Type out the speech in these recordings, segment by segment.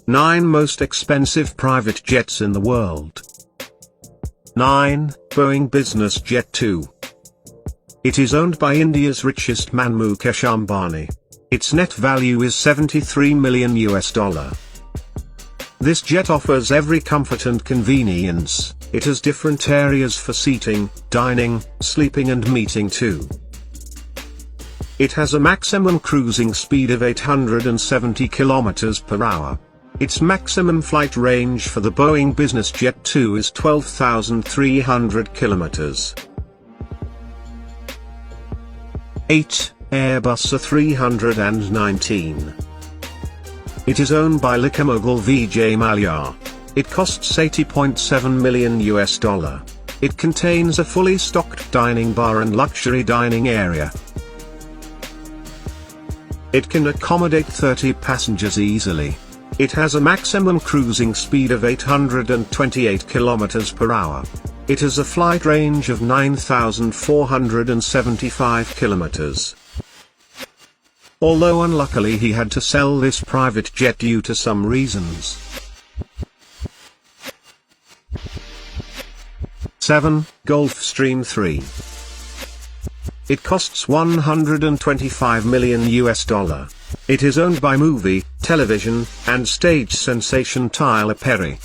9 most expensive private jets in the world. 9. Boeing Business Jet 2. It is owned by India's richest man Mukesh Ambani. Its net value is $73 million. This jet offers every comfort and convenience. It has different areas for seating, dining, sleeping and meeting too. It has a maximum cruising speed of 870 km per hour. Its maximum flight range for the Boeing Business Jet 2 is 12,300 km. 8. Airbus A319. It is owned by liquor mogul Vijay Mallya. It costs $80.7 million. It contains a fully stocked dining bar and luxury dining area. It can accommodate 30 passengers easily. It has a maximum cruising speed of 828 km per hour. It has a flight range of 9,475 km. Although unluckily he had to sell this private jet due to some reasons. 7. Gulfstream 3. It costs $125 million. It is owned by movie, television, and stage sensation Tyler Perry.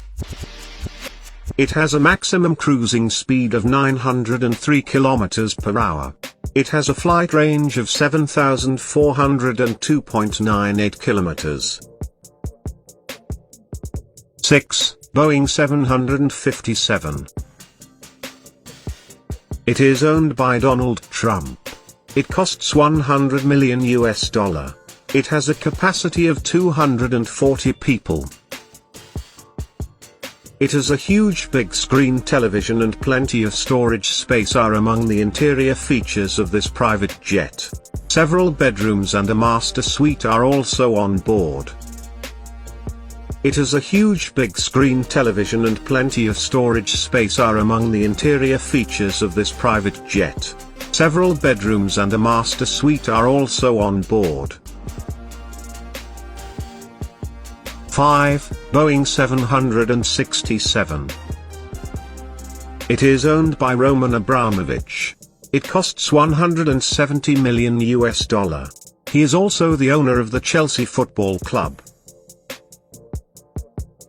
It has a maximum cruising speed of 903 km per hour. It has a flight range of 7,402.98 km. 6. Boeing 757. It is owned by Donald Trump. It costs $100 million. It has a capacity of 240 people. It has a huge big screen television and plenty of storage space are among the interior features of this private jet. Several bedrooms and a master suite are also on board. It has a huge big screen television and plenty of storage space are among the interior features of this private jet. Several bedrooms and a master suite are also on board. 5. Boeing 767. It is owned by Roman Abramovich. It costs $170 million. He is also the owner of the Chelsea Football Club.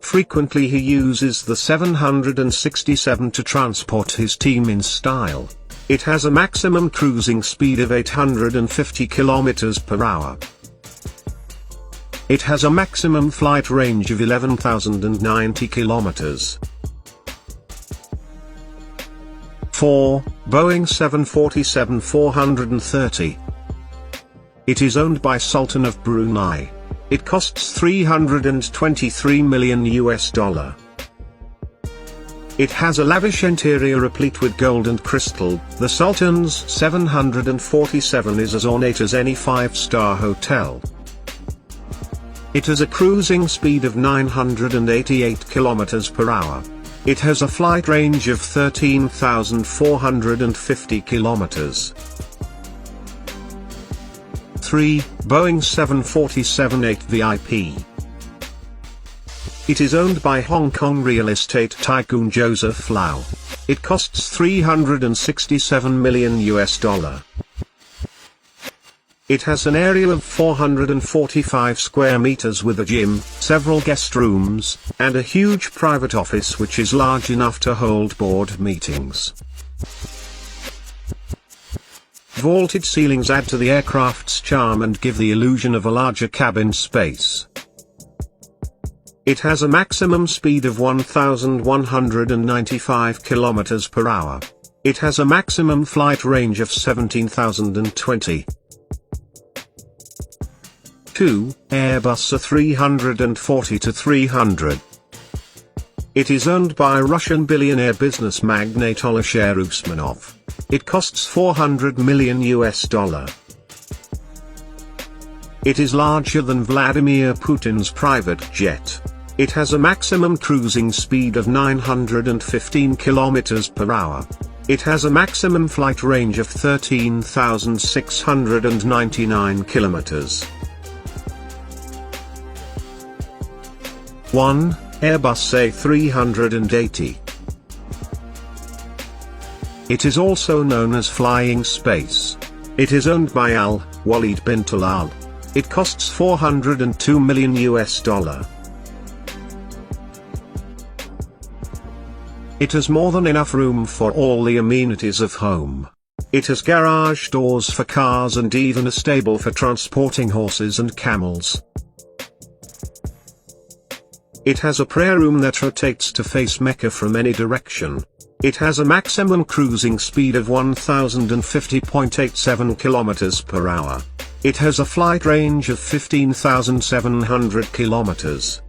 Frequently he uses the 767 to transport his team in style. It has a maximum cruising speed of 850 km per hour. It has a maximum flight range of 11,090 km. 4. Boeing 747-430. It is owned by Sultan of Brunei. It costs $323 million. It has a lavish interior replete with gold and crystal. The Sultan's 747 is as ornate as any 5-star hotel. It has a cruising speed of 988 km per hour. It has a flight range of 13,450 km. 3. Boeing 747-8 VIP. It is owned by Hong Kong real estate tycoon Joseph Lau. It costs $367 million. It has an area of 445 square meters with a gym, several guest rooms, and a huge private office which is large enough to hold board meetings. Vaulted ceilings add to the aircraft's charm and give the illusion of a larger cabin space. It has a maximum speed of 1,195 km per hour. It has a maximum flight range of 17,020. 2. Airbus A340-300. It is owned by Russian billionaire business magnate Alisher Usmanov. It costs $400 million. It is larger than Vladimir Putin's private jet. It has a maximum cruising speed of 915 km per hour. It has a maximum flight range of 13,699 km. 1. Airbus A380. It is also known as Flying Space. It is owned by Al Walid bin Talal. It costs $402 million. It has more than enough room for all the amenities of home. It has garage doors for cars and even a stable for transporting horses and camels. It has a prayer room that rotates to face Mecca from any direction. It has a maximum cruising speed of 1050.87 km per hour. It has a flight range of 15,700 kilometers.